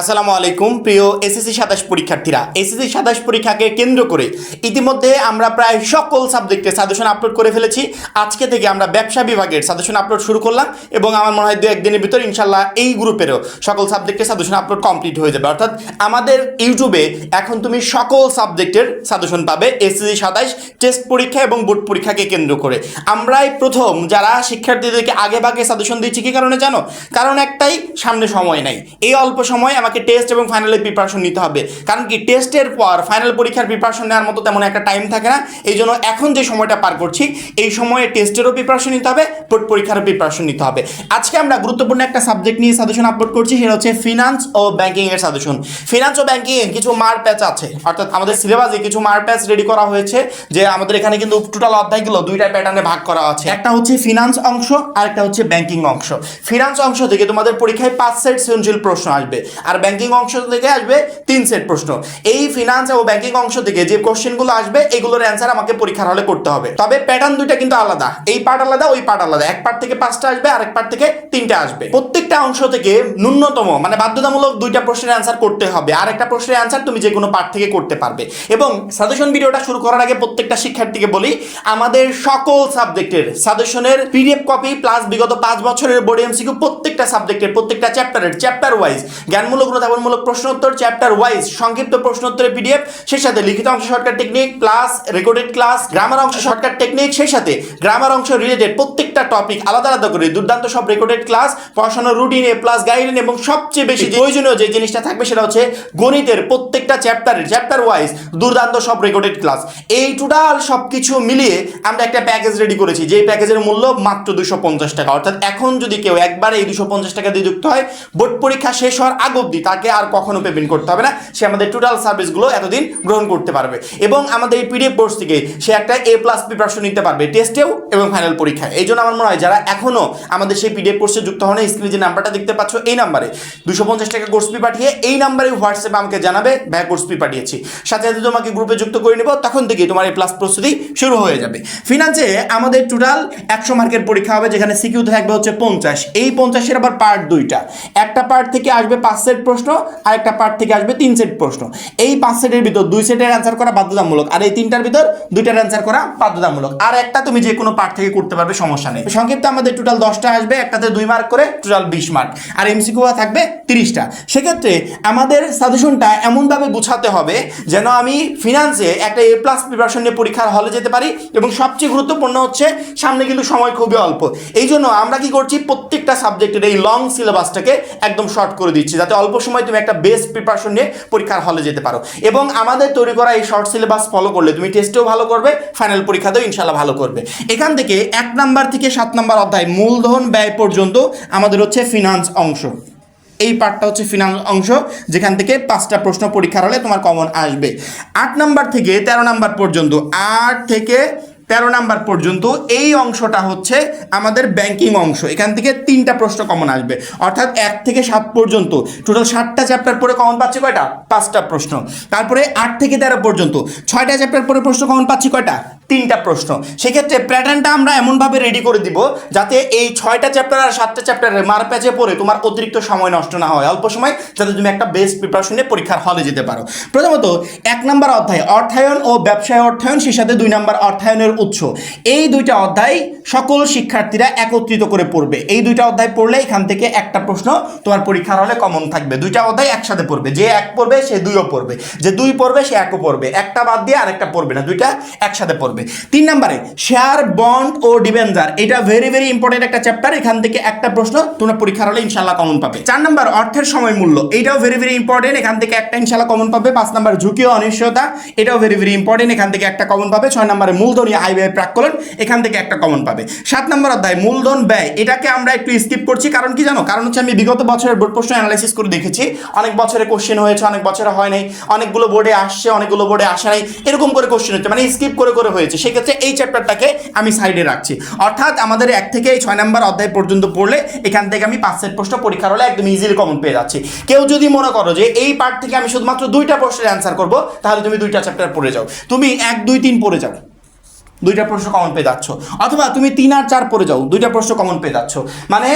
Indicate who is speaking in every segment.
Speaker 1: আসসালামু আলাইকুম প্রিয় এসএসসি 27 পরীক্ষার্থীরা। এসএসসি 27 পরীক্ষাকে কেন্দ্র করে ইতিমধ্যে আমরা প্রায় সকল সাবজেক্টের সাজেশন আপলোড করে ফেলেছি। আজকে থেকে আমরা ব্যবসা বিভাগের সাজেশন আপলোড শুরু করলাম এবং আমার মনে হয় 2-1 দিনের ভিতর ইনশাল্লাহ এই গ্রুপেরও সকল সাবজেক্টের সাজেশন আপলোড কমপ্লিট হয়ে যাবে। অর্থাৎ আমাদের ইউটিউবে এখন তুমি সকল সাবজেক্টের সাজেশন পাবে এসএসসি 27 টেস্ট পরীক্ষা এবং বোর্ড পরীক্ষাকে কেন্দ্র করে। আমরাই প্রথম যারা শিক্ষার্থীদেরকে আগে ভাগে সাজেশন দিচ্ছি। কী কারণে জানো? কারণ একটাই, সামনে সময় নাই। এই অল্প সময় আমাকে টেস্ট এবং ফাইনালের প্রিপারেশন নিতে হবে। কারণ কি, টেস্টের পর ফাইনাল পরীক্ষার প্রিপারেশন নেওয়ার মতো তেমন একটা টাইম থাকে না। এই জন্য এখন যে সময়টা পার করছি এই সময়ে টেস্টেরও প্রিপারেশন নিতে হবে, বোর্ড পরীক্ষারও প্রিপারেশন নিতে হবে। আজকে আমরা গুরুত্বপূর্ণ একটা সাবজেক্ট নিয়ে সাজেশন আপলোড করছি, সেটা হচ্ছে ফিনান্স ও ব্যাংকিং এর সাজেশন। ফিনান্স ও ব্যাংকিং এর কিছু মার প্যাচ আছে, অর্থাৎ আমাদের সিলেবাসে কিছু মার প্যাচ রেডি করা হয়েছে। যে আমাদের এখানে কিন্তু টোটাল অধ্যায়গুলো দুইটা প্যাটার্নে ভাগ করা আছে। একটা হচ্ছে ফিনান্স অংশ আর একটা হচ্ছে ব্যাংকিং অংশ। ফিনান্স অংশ থেকে তোমাদের পরীক্ষায় 5 সেট সৃজনশীল প্রশ্ন আসবে, আর ব্যাংকিং অংশ থেকে আসবে 3 সেট প্রশ্ন। এই ফিনান্স ও ব্যাংকিং অংশ থেকে যে কোশ্চেনগুলো আসবে এগুলোর অ্যান্সার আমাকে পরীক্ষার হলে করতে হবে। তবে প্যাটার্ন দুইটা কিন্তু আলাদা, এই পার্ট আলাদা, ওই পার্ট আলাদা। এক পার্ট থেকে 5টা আসবে, আরেক পার্ট থেকে 3টা আসবে। প্রত্যেকটা অংশ থেকে ন্যূনতম মানে বাধ্যতামূলক 2টা প্রশ্নের অ্যান্সার করতে হবে, আর একটা প্রশ্নের অ্যান্সার তুমি যে কোনো পার্ট থেকে করতে পারবে। এবং সাজেশন ভিডিওটা শুরু করার আগে প্রত্যেকটা শিক্ষার্থীকে বলি, আমাদের সকল সাবজেক্টের সাজেশনের পিডিএফ কপি প্লাস বিগত 5 বছরের বোর্ড এমসিকিউ প্রত্যেকটা সাবজেক্টের প্রত্যেকটা চ্যাপ্টারের চ্যাপ্টার ওয়াইজ জ্ঞানমূলক অনুধাবনমূলক প্রশ্নোত্তর, চ্যাপ্টার ওয়াইজ সংক্ষিপ্ত প্রশ্নোত্তরের পিডিএফ, সেই সাথে লিখিত অংশ shortcut technique plus recorded class, grammar অংশ শর্টকাট টেকনিক, সেই সাথে গ্রামার অংশ রিলেটেড প্রত্যেকটা টপিক আলাদা আলাদা করে দুর্দান্ত সব রেকর্ডেড ক্লাস, পড়াশোনার রুটিন প্লাস গাইডলাইন, এবং সবচেয়ে বেশি প্রয়োজনীয় যে জিনিসটা থাকবে সেটা হচ্ছে গণিতের প্রত্যেকটা চ্যাপ্টারের চ্যাপ্টার ওয়াইজ দুর্দান্ত সব রেকর্ডেড ক্লাস। এই টোটাল সব কিছু মিলিয়ে আমরা একটা প্যাকেজ রেডি করেছি, যে প্যাকেজের মূল্য মাত্র 250 টাকা। অর্থাৎ এখন যদি কেউ একবারে এই 250 টাকা দিয়ে যুক্ত হয়, বোর্ড পরীক্ষা শেষ হওয়ার আগ অবধি তাকে আর কখনো পেমেন্ট করতে হবে না। সে আমাদের টোটাল সার্ভিসগুলো এতদিন গ্রহণ করতে পারবে এবং আমাদের এই পিডিএফ কোর্স থেকে সে একটা A+ প্রিপারেশন নিতে পারবে টেস্টেও এবং ফাইনাল পরীক্ষায়। এই জন্য আমার মনে হয় যারা এখনো আমাদের সেই পিডিএফ কোর্সে যুক্ত হন, স্ক্রিনে যে নাম্বারটা দেখতে পাচ্ছ এই নাম্বারে 250 টাকা কোর্স ফি পাঠিয়ে এই নাম্বারে হোয়াটসঅ্যাপে আমাকে জানাবে ভাই কোর্স ফি পাঠিয়েছি, সাথে সাথে তোমাকে গ্রুপে যুক্ত করে নেব। তখন থেকে তোমার A+ প্রস্তুতি শুরু হয়ে যাবে। ফিনান্সে আমাদের টোটাল 100 মার্কের পরীক্ষা হবে, যেখানে সিকিউ থাকবে হচ্ছে 50। এই 50-এর আবার পার্ট দুইটা, একটা পার্ট থেকে আসবে 5 সেট প্রশ্ন, আর একটা পার্ট থেকে আসবে 3 সেট প্রশ্ন। এই 5 সেটের ভিতর 2 সেটের অ্যান্সার করা বাধ্যতামূলক, আর এই 3টার ভিতর 2টার অ্যান্সার করা বাধ্যতামূলক, আর একটা তুমি যে কোনো পার্ট থেকে করতে পারবে, সমস্যা নেই। সংক্ষিপ্ত আমাদের টোটাল 10টা আসবে, একটাতে 2 মার্ক করে টোটাল 20 মার্ক, আর এমসিকিউ থাকবে 30টা। সেক্ষেত্রে আমাদের সাজেশনটা এমনভাবে গুছাতে হবে যেন আমি ফিনান্সে একটা A+ প্রিপারেশন নিয়ে পরীক্ষার হলে যেতে পারি। এবং সবচেয়ে গুরুত্বপূর্ণ হচ্ছে সামনে কিন্তু সময় খুবই অল্প। এই জন্য আমরা কি করছি, প্রত্যেকটা সাবজেক্টের এই লং সিলেবাসটাকে একদম শর্ট করে দিচ্ছি, যাতে অল্প সময় তুমি একটা বেস্ট প্রিপারেশন নিয়ে পরীক্ষার হলে যেতে পারো। এবং আমাদের তৈরি করা এই শর্ট সিলেবাস ফলো করলে তুমি টেস্টেও ভালো করবে, ফাইনাল পরীক্ষাতেও ইনশাল্লাহ ভালো করবে। এখান থেকে 1 নাম্বার থেকে 7 নাম্বার অধ্যায় মূলধন ব্যয় পর্যন্ত আমাদের হচ্ছে ফিনান্স অংশ। এই পার্টটা হচ্ছে ফিনান্স অংশ, যেখান থেকে 5টা প্রশ্ন পরীক্ষার হলে তোমার কমন আসবে। 8 নাম্বার থেকে 13 নাম্বার পর্যন্ত, 8 থেকে 13 নাম্বার পর্যন্ত এই অংশটা হচ্ছে আমাদের ব্যাংকিং অংশ। এখান থেকে 3টা প্রশ্ন কমন আসবে, অর্থাৎ 1 থেকে 7 পর্যন্ত টোটাল 7টা চ্যাপ্টার পরে কমন পাচ্ছি কয়টা? 5টা প্রশ্ন। তারপরে 8 থেকে 13 পর্যন্ত 6টা চ্যাপ্টার পরে প্রশ্ন কমন পাচ্ছি কয়টা? 3টা প্রশ্ন। সেক্ষেত্রে প্যাটার্নটা আমরা এমনভাবে রেডি করে দিব যাতে এই 6টা চ্যাপ্টার আর 7টা চ্যাপ্টারের মার প্যাচে পড়ে তোমার অতিরিক্ত সময় নষ্ট না হয়, অল্প সময় যাতে তুমি একটা বেস্ট প্রিপারেশন নিয়ে পরীক্ষার হলে যেতে পারো। প্রথমত 1 নাম্বার অধ্যায় অর্থায়ন ও ব্যবসায় অর্থায়ন, সেই সাথে 2 নাম্বার অর্থায়নের উৎস। এই 2টা অধ্যায় সকল শিক্ষার্থীরা একত্রিত করে পড়বে। এই 2টা অধ্যায় পড়লে এখান থেকে একটা প্রশ্ন তোমার পরীক্ষার হলে কমন থাকবে। 2টা অধ্যায় একসাথে পড়বে, যে 1 পড়বে সে 2ও পড়বে, যে 2 পড়বে সে 1ও পড়বে, একটা বাদ দিয়ে আরেকটা পড়বে না, 2টা একসাথে পড়বে। 3 নম্বরে শেয়ার, বন্ড ও ডিবেঞ্চার, এটা ভেরি ভেরি ইম্পর্টেন্ট একটা চ্যাপ্টার। এখান থেকে একটা প্রশ্ন তোমরা পরীক্ষার হলে ইনশাআল্লাহ কমন পাবে। 4 নম্বর অর্থের সময় মূল্য, এটাও ভেরি ভেরি ইম্পর্টেন্ট, এখান থেকে একটা ইনশাআল্লাহ কমন পাবে। 5 নম্বর ঝুঁকি ও অনিশ্চয়তা, এটাও ভেরি ভেরি ইম্পর্টেন্ট, এখান থেকে একটা কমন পাবে। 6 নম্বরে মূলধনী আয় ব্যয় প্রাক্কলন, এখান থেকে একটা কমন পাবে। 7 নম্বর অধ্যায় মূলধন ব্যয়, এটাকে আমরা একটু স্কিপ করছি, কারণ কি জানো? কারণ হচ্ছে আমি বিগত বছরের বোর্ড প্রশ্ন অ্যানালাইসিস করে দেখেছি, অনেক বছরে কোশ্চেন হয়েছে, অনেক বছরে হয় নাই, অনেকগুলো বোর্ডে আসছে, অনেকগুলো বোর্ডে আসে নাই, এরকম করে কোশ্চেন হচ্ছে, মানে স্কিপ করে করে হয়েছে। সেক্ষেত্রে এই চ্যাপ্টারটাকে আমি সাইডে রাখছি। অর্থাৎ আমাদের 1 থেকে 6 নম্বর অধ্যায় পর্যন্ত পড়লে এখান থেকে আমি 5 সেট প্রশ্ন পরীক্ষার হলে একদম ইজিলি কমন পেয়ে যাচ্ছি। কেউ যদি মনে করো যে এই পার্ট থেকে আমি শুধুমাত্র 2টা প্রশ্নের অ্যান্সার করবো, তাহলে তুমি 2টা চ্যাপ্টার পড়ে যাও, তুমি 1, 2, 3 পড়ে যাও, দুইটা প্রশ্ন কমন পেয়ে যাচ্ছ, অথবা তুমি 3 আর 4 পড়ে যাও, দুইটা প্রশ্ন কমন পেয়ে যাচ্ছ। মানে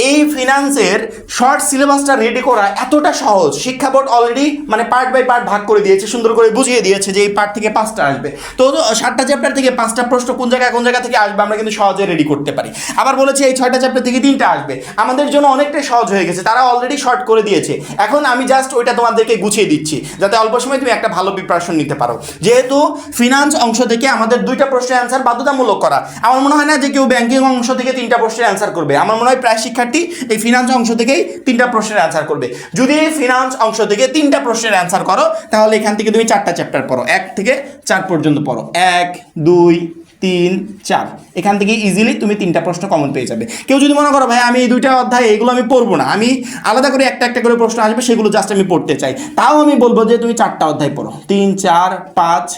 Speaker 1: এই ফিনান্সের শর্ট সিলেবাসটা রেডি করা এতটা সহজ, শিক্ষা বোর্ড অলরেডি মানে পার্ট বাই পার্ট ভাগ করে দিয়েছে, সুন্দর করে বুঝিয়ে দিয়েছে যে এই পার্ট থেকে 5টা আসবে। তো 7টা চ্যাপ্টার থেকে 5টা প্রশ্ন কোন জায়গা থেকে আসবে আমরা কিন্তু সহজে রেডি করতে পারি। আবার বলেছে এই 6টা চ্যাপ্টার থেকে 3টা আসবে, আমাদের জন্য অনেকটাই সহজ হয়ে গেছে, তারা অলরেডি শর্ট করে দিয়েছে। এখন আমি জাস্ট ওইটা তোমাদেরকে গুছিয়ে দিচ্ছি যাতে অল্প সময় তুমি একটা ভালো প্রিপারেশন নিতে পারো। যেহেতু ফিনান্স অংশ থেকে আমাদের 2টা প্রশ্নের অ্যান্সার বাধ্যতামূলক করা, আমার মনে হয় না যে কেউ ব্যাংকিং অংশ থেকে 3টা প্রশ্নের অ্যান্সার করবে। আমার মনে হয় প্রায় শিক্ষার্থী এই ফিনান্স অংশ থেকেই 3টা প্রশ্নের অ্যান্সার করবে। যদি ফিনান্স অংশ থেকে 3টা প্রশ্নের অ্যান্সার করো তাহলে এখান থেকে তুমি 4টা চ্যাপ্টার পড়ো, 1 থেকে 4 পর্যন্ত পড়ো, 1 2 3 4, এখান থেকে ইজিলি তুমি 3টা প্রশ্ন কমন পেয়ে যাবে। কেউ যদি মনে করো ভাই আমি এই 2টা অধ্যায় এগুলো আমি পড়বো না, আমি আলাদা করে একটা করে প্রশ্ন আসবে সেগুলো জাস্ট আমি পড়তে চাই, তাও আমি বলবো যে তুমি 4টা অধ্যায় পড়ো, 3 4 5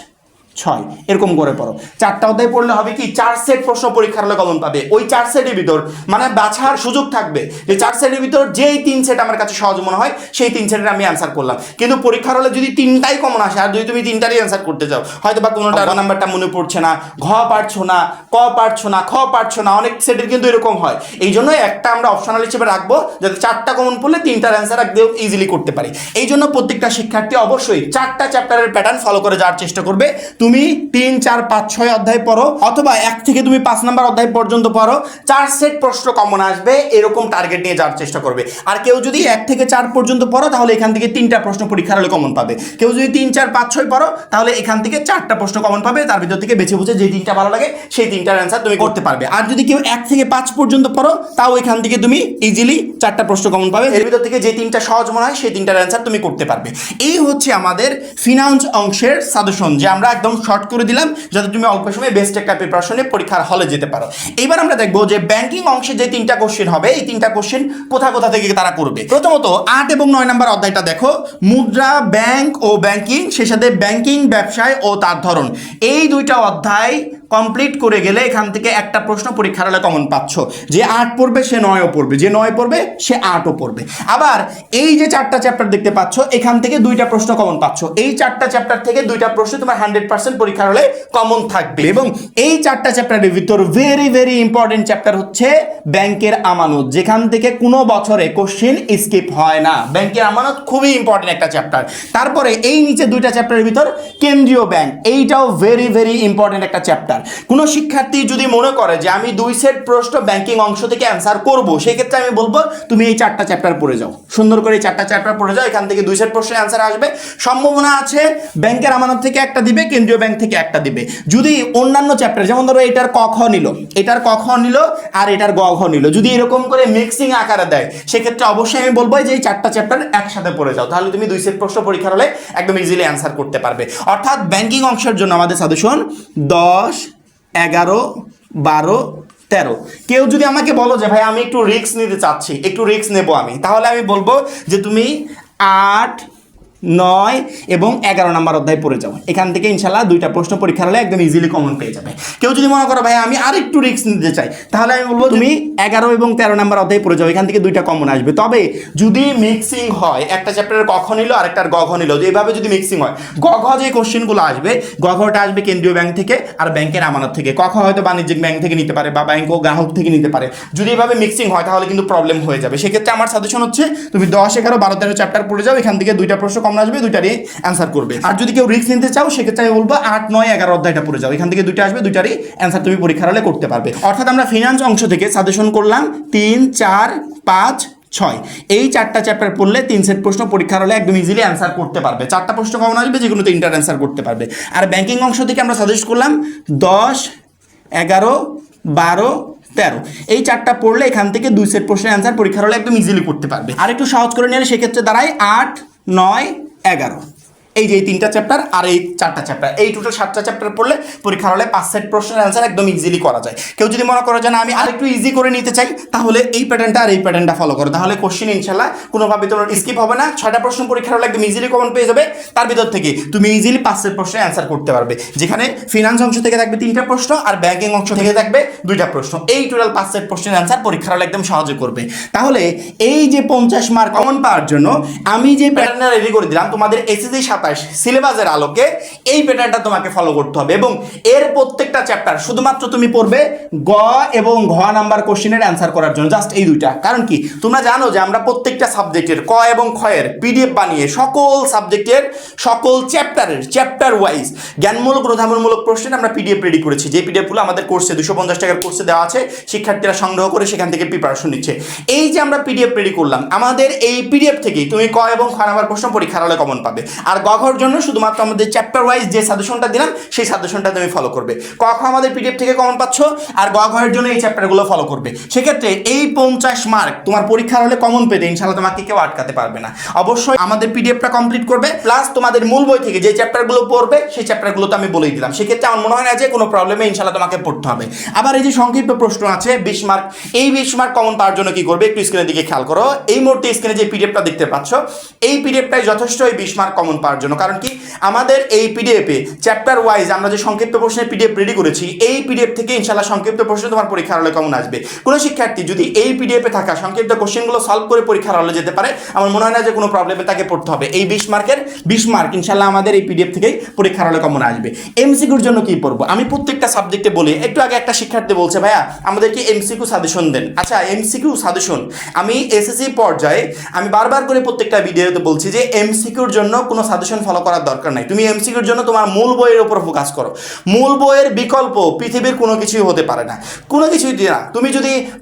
Speaker 1: 6 এরকম করে পড়ো। 4টা অধ্যায় পড়লে হবে কি 4 সেট প্রশ্ন পরীক্ষার হলে কমন পাবে। ওই 4 সেটের ভিতর মানে বাছার সুযোগ থাকবে যে 4 সেটের ভিতর যেই 3 সেট আমার কাছে সহজ মনে হয় সেই 3 সেটের আমি অ্যান্সার করলাম। কিন্তু পরীক্ষার হলে যদি 3টাই কমন আসে আর যদি তুমি 3টারই অ্যান্সার করতে চাও, হয়তো বা কোনোটা নাম্বারটা মনে পড়ছে না, ঘ পারছো না, ক পারছো না, খ পারছো না, অনেক সেটের কিন্তু এরকম হয়। এই জন্য একটা আমরা অপশনাল হিসেবে রাখবো যাতে 4টা কমন পড়লে 3টার অ্যান্সার একদম ইজিলি করতে পারি। এই জন্য প্রত্যেকটা শিক্ষার্থী অবশ্যই 4টা চ্যাপ্টারের প্যাটার্ন ফলো করে যাওয়ার চেষ্টা করবে। তুমি 3 4 5 6 অধ্যায় পড়ো, অথবা 1 থেকে তুমি 5 নাম্বার অধ্যায় পর্যন্ত পড়ো, 4 সেট প্রশ্ন কমন আসবে এরকম টার্গেট নিয়ে যাওয়ার চেষ্টা করবে। আর কেউ যদি 1 থেকে 4 পর্যন্ত পড়ো তাহলে এখান থেকে 3টা প্রশ্ন পরীক্ষার হলে কমন পাবে। কেউ যদি 3 4 5 6 পড়ো তাহলে এখান থেকে 4টা প্রশ্ন কমন পাবে, তার ভিতর থেকে বেছে বুঝে যে 3টা ভালো লাগে সেই 3টার অ্যান্সার তুমি করতে পারবে। আর যদি কেউ 1 থেকে 5 পর্যন্ত পড়ো তাও এখান থেকে তুমি ইজিলি 4টা প্রশ্ন কমন পাবে, এর ভিতর থেকে যে 3টা সহজ মনে হয় সেই 3টার অ্যান্সার তুমি করতে পারবে। এই হচ্ছে আমাদের ফিনান্স অংশের সাজেশন, যে আমরা একদম শর্ট করে দিলাম যাতে তুমি অল্প সময়ে বেস্ট একটা প্রিপারেশনে পরীক্ষার হলে যেতে পারো। এবার আমরা দেখবো যে ব্যাংকিং অংশে যে 3টা কোশ্চেন হবে এই 3টা কোশ্চেন কোথা থেকে তারা করবে। প্রথমত 8 এবং 9 নাম্বার অধ্যায়টা দেখো, মুদ্রা, ব্যাংক ও ব্যাংকিং, সেই সাথে ব্যাংকিং, ব্যবসায় ও তার ধরন, এই 2টা অধ্যায় কমপ্লিট করে গেলে এখান থেকে একটা প্রশ্ন পরীক্ষার হলে কমন পাচ্ছ। যে 8 পড়বে সে 9ও পড়বে, যে 9 পড়বে সে 8ও পড়বে। আবার এই যে 4টা চ্যাপ্টার দেখতে পাচ্ছ এখান থেকে 2টা প্রশ্ন কমন পাচ্ছ, এই 4টা চ্যাপ্টার থেকে 2টা প্রশ্ন তোমার 100% পরীক্ষার হলে কমন থাকবে। এবং এই 4টা চ্যাপ্টারের ভিতর ভেরি ইম্পর্টেন্ট চ্যাপ্টার হচ্ছে ব্যাংকের আমানত, যেখান থেকে কোনো বছরে কোশ্চেন স্কিপ হয় না। ব্যাংকের আমানত খুবই ইম্পর্টেন্ট একটা চ্যাপ্টার। তারপরে এই নিচে 2টা চ্যাপ্টারের ভিতর কেন্দ্রীয় ব্যাংক, এইটাও ভেরি ইম্পর্টেন্ট একটা চ্যাপ্টার। কোনো শিক্ষার্থী যদি মনে করে যে আমি 2 সেট প্রশ্ন ব্যাংকিং অংশ থেকে অ্যান্সার করব, সেই ক্ষেত্রে আমি বলবো তুমি এই 4টা চ্যাপ্টার পড়ে যাও, সুন্দর করে এই 4টা চ্যাপ্টার পড়ে যাও, এখান থেকে 2 সেট প্রশ্নের অ্যান্সার আসবে। সম্ভাবনা আছে ব্যাংকের আমানত থেকে একটা দিবে, কেন্দ্রীয় ব্যাংক থেকে একটা দিবে। যদি অন্যান্য চ্যাপ্টার যেমন ধরো এটার ক খ নিল, এটার ক খ নিল আর এটার গ ঘ নিল, যদি এরকম করে মিক্সিং আকারে দেয় সেক্ষেত্রে অবশ্যই আমি বলবো যে এই 4টা চ্যাপ্টার একসাথে পড়ে যাও, তাহলে তুমি 2 সেট প্রশ্ন পরীক্ষার হলে একদম ইজিলি অ্যান্সার করতে পারবে। অর্থাৎ ব্যাংকিং অংশের জন্য আমাদের সাজেশন 10 11 12 13। কেউ যদি আমাকে বলো যে ভাই আমি একটু রিস্ক নিতে চাচ্ছি, একটু রিস্ক নেবো আমি, তাহলে আমি বলবো যে তুমি 8 9 এবং 11 নাম্বার অধ্যায় পড়ে যাও, এখান থেকে ইনশাল্লাহ 2টা প্রশ্ন পরীক্ষার হলে একদম ইজিলি কমন পেয়ে যাবে। কেউ যদি মনে করো ভাই আমি আর একটু রিস্ক নিতে চাই, তাহলে আমি বলবো তুমি 11 এবং 13 নাম্বার অধ্যায় পড়ে যাও, এখান থেকে 2টা কমন আসবে। তবে যদি মিক্সিং হয়, একটা চ্যাপ্টারের ক খ নিল আর একটার গ ঘ নিল, যে এইভাবে যদি মিক্সিং হয়, গ ঘ যে কোশ্চেনগুলো আসবে, গ ঘটা আসবে কেন্দ্রীয় ব্যাংক থেকে আর ব্যাংকের আমানত থেকে, ক খ হয়তো বাণিজ্যিক ব্যাংক থেকে নিতে পারে বা ব্যাংক ও গ্রাহক থেকে নিতে পারে। যদি এভাবে মিক্সিং হয় তাহলে কিন্তু প্রবলেম হয়ে যাবে। সেক্ষেত্রে আমার সাজেশন হচ্ছে তুমি 10 11 12 13 চ্যাপ্টার পড়ে যাও, এখান থেকে 2টা প্রশ্ন কমন আসবে, 2টারই অ্যান্সার করবে। আর যদি কেউ রিস্ক নিতে চাও সেক্ষেত্রে আমি বলবো 8 9 11 অধ্যায়টা পড়ে যাও, এখান থেকে 2টা আসবে, 2টারই অ্যান্সার তুমি পরীক্ষার হলে করতে পারবে। অর্থাৎ আমরা ফিনান্স অংশ থেকে সাজেশন করলাম 3 4 5 6, এই 4টা চ্যাপ্টার পড়লে 3 সেট প্রশ্ন পরীক্ষার হলে একদম ইজিলি অ্যান্সার করতে পারবে, 4টা প্রশ্ন কমন আসবে, যে কোনো 3টার অ্যান্সার করতে পারবে। আর ব্যাংকিং অংশ থেকে আমরা সাজেস্ট করলাম 10 11 12 13, এই 4টা পড়লে এখান থেকে 2 সেট প্রশ্নের অ্যান্সার পরীক্ষার হলে একদম ইজিলি করতে পারবে। আর একটু সহজ করে নিলে সেক্ষেত্রে দাঁড়ায় 8 9 11, এই যে এই 3টা চ্যাপ্টার আর এই 4টা চ্যাপ্টার, এই টোটাল 7টা চ্যাপ্টার পড়লে পরীক্ষার হলে 5 সেট প্রশ্নের অ্যান্সার একদম ইজিলি করা যায়। কেউ যদি মনে করো যে না আমি আরেকটু ইজি করে নিতে চাই, তাহলে এই প্যাটার্নটা আর এই প্যাটার্নটা ফলো করো, তাহলে কোশ্চেন ইনশাল্লাহ কোনোভাবে তোমার স্কিপ হবে না। 6টা প্রশ্ন পরীক্ষার হলে একদম ইজিলি কমন পেয়ে যাবে, তার ভিতর থেকে তুমি ইজিলি 5 সেট প্রশ্নের অ্যান্সার করতে পারবে, যেখানে ফিনান্স অংশ থেকে থাকবে 3টা প্রশ্ন আর ব্যাংকিং অংশ থেকে থাকবে 2টা প্রশ্ন। এই টোটাল 5 সেট প্রশ্নের অ্যান্সার পরীক্ষার হলে একদম সহজে করবে। তাহলে এই যে 50 মার্ক কমন পাওয়ার জন্য আমি যে প্যাটার্নটা রেডি করে দিলাম তোমাদের এসএসসি 27 সাতাশ সিলেবাসের আলোকে এই প্যাটার্নটা তোমাকে ফলো করতে হবে এবং এর প্রত্যেকটা চ্যাপ্টার শুধুমাত্র তুমি পড়বে গ এবং ঘ নাম্বার কোশ্চেনের অ্যান্সার করার জন্য, জাস্ট এই দুইটা। কারণ কি তোমরা জানো যে আমরা প্রত্যেকটা সাবজেক্টের ক এবং খ এর পিডিএফ বানিয়ে সকল সাবজেক্টের সকল চ্যাপ্টার ওয়াইজ জ্ঞানমূলক অনুধাবনমূলক প্রশ্নের আমরা পিডিএফ রেডি করেছি, যে পিডিএফগুলো আমাদের কোর্সে 250 টাকার কোর্সে দেওয়া আছে, শিক্ষার্থীরা সংগ্রহ করে সেখান থেকে প্রিপারেশন নিচ্ছে। এই যে আমরা পিডিএফ রেডি করলাম, আমাদের এই পিডিএফ থেকেই তুমি ক এবং খ নাম্বার প্রশ্ন পরীক্ষার হলে কমন পাবে। আর গ ঘর জন্য শুধুমাত্র আমাদের চ্যাপ্টার ওয়াইজ যে সাজেশনটা দিলাম সেই সাজেশনটা তুমি ফলো করবে। ক খ আমাদের পিডিএফ থেকে কমন পাচ্ছ, আর গ ঘরের জন্য এই চ্যাপ্টারগুলো ফলো করবে। সেক্ষেত্রে এই 50 মার্ক তোমার পরীক্ষার হলে কমন পেতে ইনশাআল্লাহ তোমাকে কেউ আটকাতে পারবে না। অবশ্যই আমাদের পিডিএফটা কমপ্লিট করবে, প্লাস তোমাদের মূল বই থেকে যে চ্যাপ্টারগুলো পড়বে সেই চ্যাপ্টারগুলো তো আমি বলেই দিলাম। সেক্ষেত্রে আমার মনে হয় না যে কোনো প্রবলেমে ইনশাআল্লাহ তোমাকে পড়তে হবে। আবার এই যে সংক্ষিপ্ত প্রশ্ন আছে 20 মার্ক, এই 20 মার্ক কমন পাওয়ার জন্য কি করবে একটু স্ক্রিনের দিকে খেয়াল করো। এই মুহূর্তে স্ক্রিনে যে পিডিএফটা দেখতে পাচ্ছ এই পিডিএফটাই যথেষ্ট এই 20 মার্ক কমন পাওয়ার জন্য। কারণ কি আমাদের এই পিডিএফে চ্যাপ্টার ওয়াইজ আমরা যে সংক্ষিপ্ত প্রশ্নের পিডিএফ রেডি করেছি, এই পিডিএফ থেকে ইনশাআল্লাহ সংক্ষিপ্ত প্রশ্ন তোমার পরীক্ষার হলে কমন আসবে। কোনো শিক্ষার্থী যদি এই পিডিএফে থাকা সংক্ষিপ্ত কোশ্চেনগুলো সলভ করে পরীক্ষার হলে যেতে পারে, আমার মনে হয় না যে কোনো প্রবলেমে তাকে পড়তে হবে। এই 20 মার্কের 20 মার্ক ইনশাআল্লাহ আমাদের এই পিডিএফ থেকেই পরীক্ষার হলে কমন আসবে। এমসিকিউর জন্য কি পড়বো আমি প্রত্যেকটা সাবজেক্টে বলি। একটু আগে একটা শিক্ষার্থী বলছে ভাইয়া আমাদেরকে এমসিকিউ সাজেশন দেন। আচ্ছা এমসিকিউ সাজেশন আমি এসএসসি পর্যায়ে আমি বারবার করে প্রত্যেকটা ভিডিওতে বলছি যে এমসিকিউর জন্য কোনো সাজেশন ফলো করার দরকার নাই। তুমি এমসিকিউর জন্য তোমার মূল বইয়ের উপর ফোকাস করো। মূল বইয়ের বিকল্প পৃথিবীর কোনো কিছুই হতে পারে না, কোনো কিছুই না।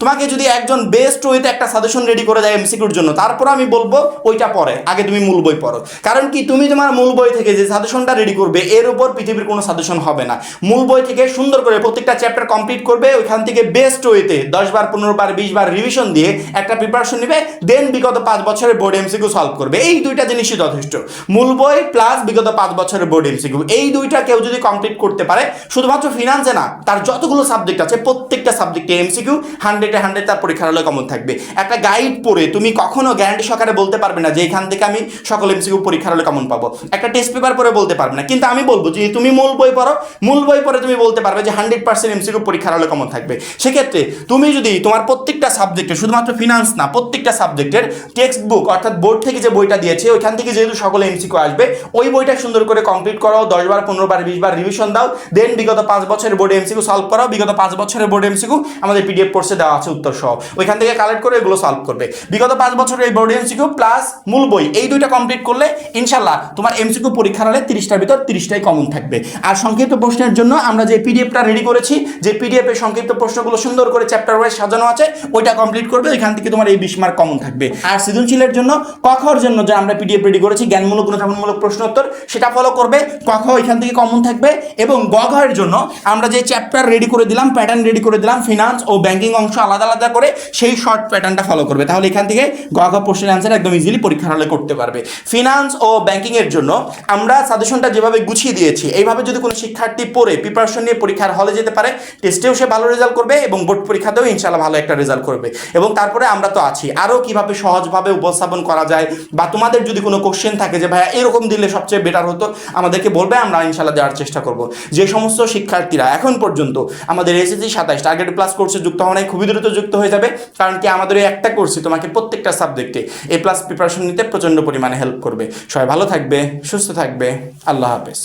Speaker 1: তোমাকে যদি একজন বেস্ট ওয়েতে একটা সাজেশন রেডি করে দেয় এমসিকিউর জন্য, তারপর আমি বলবো ওইটা পরে, আগে তুমি মূল বই পড়ো। কারণ কি তুমি তোমার মূল বই থেকে যে সাজেশনটা রেডি করবে এর উপর পৃথিবীর কোনো সাজেশন হবে না। মূল বই থেকে সুন্দর করে প্রত্যেকটা চ্যাপ্টার কমপ্লিট করবে, ওইখান থেকে বেস্ট ওয়েতে 10 বার 15 বার 20 বার রিভিশন দিয়ে একটা প্রিপারেশন নেবে, দেন বিগত 5 বছরের বোর্ড এমসিকিউ সলভ করবে। এই দুইটা জিনিসই যথেষ্ট, মূল বই প্লাস বিগত 5 বছরের বোর্ড এমসিকিউ। এই দুইটা কেউ যদি কমপ্লিট করতে পারে, শুধুমাত্র ফিনান্সে না তার যতগুলো সাবজেক্ট আছে প্রত্যেকটা সাবজেক্টে এমসিকিউ 100 তার পরীক্ষার হলে কমন থাকবে। একটা গাইড পড়ে তুমি কখনো গ্যারান্টি সহকারে বলতে পারবে না যে এখান থেকে আমি সকল এমসিকিউ পরীক্ষার হলে কমন পাবো। একটা টেস্ট পেপার পড়ে বলতে পারবে না, কিন্তু আমি বলবো যে তুমি মূল বই পড়ো, মূল বই পড়ে তুমি বলতে পারবে যে 100% এমসিকিউ পরীক্ষার হলে কমন থাকবে। সেক্ষেত্রে তুমি যদি তোমার প্রত্যেকটা সাবজেক্টে, শুধুমাত্র ফিনান্স না প্রত্যেকটা সাবজেক্টের টেক্সট বুক অর্থাৎ বোর্ড থেকে যে বইটা দিয়েছে ওইখান থেকে যেহেতু সকল এমসিকিউ আসবে, ওই বইটা সুন্দর করে কমপ্লিট করো, 10 বার 15 বার 20 বার রিভিশন দাও, দেন বিগত 5 বছরের বোর্ড এমসিকিউ সলভ করো। বিগত 5 বছরের বোর্ড এমসিকিউ আমাদের পিডিএফ কোর্সে দেওয়া আছে উত্তর সহ, ওইখান থেকে কালেক্ট করে এগুলো সলভ করবে। বিগত 5 বছরের এই বোর্ড এমসিকিউ প্লাস মূল বই, এই দুইটা কমপ্লিট করলে ইনশাআল্লাহ তোমার এমসিকিউ পরীক্ষার হলে 30টার ভিতর 30টাই কমন থাকবে। আর সংক্ষিপ্ত প্রশ্নের জন্য আমরা যে পিডিএফটা রেডি করেছি, যে পিডিএফের সংক্ষিপ্ত প্রশ্নগুলো সুন্দর করে চ্যাপ্টার ওয়াইজ সাজানো আছে, ওইটা কমপ্লিট করবে, এখান থেকে তোমার এই 20 মার্ক কমন থাকবে। আর সৃজনশীলের জন্য কখর জন্য যে আমরা পিডিএফ রেডি করেছি জ্ঞানমূলক অনুধাবনমূলক প্রশ্ন উত্তর, সেটা ফলো করবে, কখ এখান থেকে কমন থাকবে। এবং গ ঘরের জন্য আমরা যে চ্যাপ্টার রেডি করে দিলাম, প্যাটার্ন রেডি করে দিলাম, ফিনান্স ও ব্যাংকিং অংশ আলাদা আলাদা করে সেই শর্ট প্যাটার্নটা ফলো করবে। তাহলে এখান থেকে গ ঘ প্রশ্নের অ্যান্সার একদম ইজিলি পরীক্ষার হলে করতে পারবে। ফিনান্স ও ব্যাংকিং এর জন্য আমরা সাজেশনটা যেভাবে গুছিয়ে দিয়েছি, এইভাবে যদি কোনো শিক্ষার্থী পড়ে প্রিপারেশন নিয়ে পরীক্ষার হলে যেতে পারে, টেস্টেও সে ভালো রেজাল্ট করবে এবং বোর্ড পরীক্ষাতেও ইনশাআল্লাহ ভালো একটা রেজাল্ট করবে। এবং তারপরে আমরা তো আছি, আরও কিভাবে সহজভাবে উপস্থাপন করা যায়, বা তোমাদের যদি কোনো কোশ্চেন থাকে যে ভাইয়া এরকম দিলে সবচেয়ে বেটার হতো, আমাদেরকে বলবে, আমরা ইনশাআল্লাহ দেওয়ার চেষ্টা করব। যে সমস্ত শিক্ষার্থীরা এখন পর্যন্ত আমাদের এসএসসি 27 টার্গেট প্লাস কোর্সে যুক্ত হওয়া নাই, খুবই দ্রুত যুক্ত হয়ে যাবে। কারণ কি আমাদের এই একটা কোর্সে তোমাকে প্রত্যেকটা সাবজেক্টে A+ প্রিপারেশন নিতে প্রচণ্ড পরিমাণে হেল্প করবে। সবাই ভালো থাকবে, সুস্থ থাকবে, আল্লাহ হাফেজ।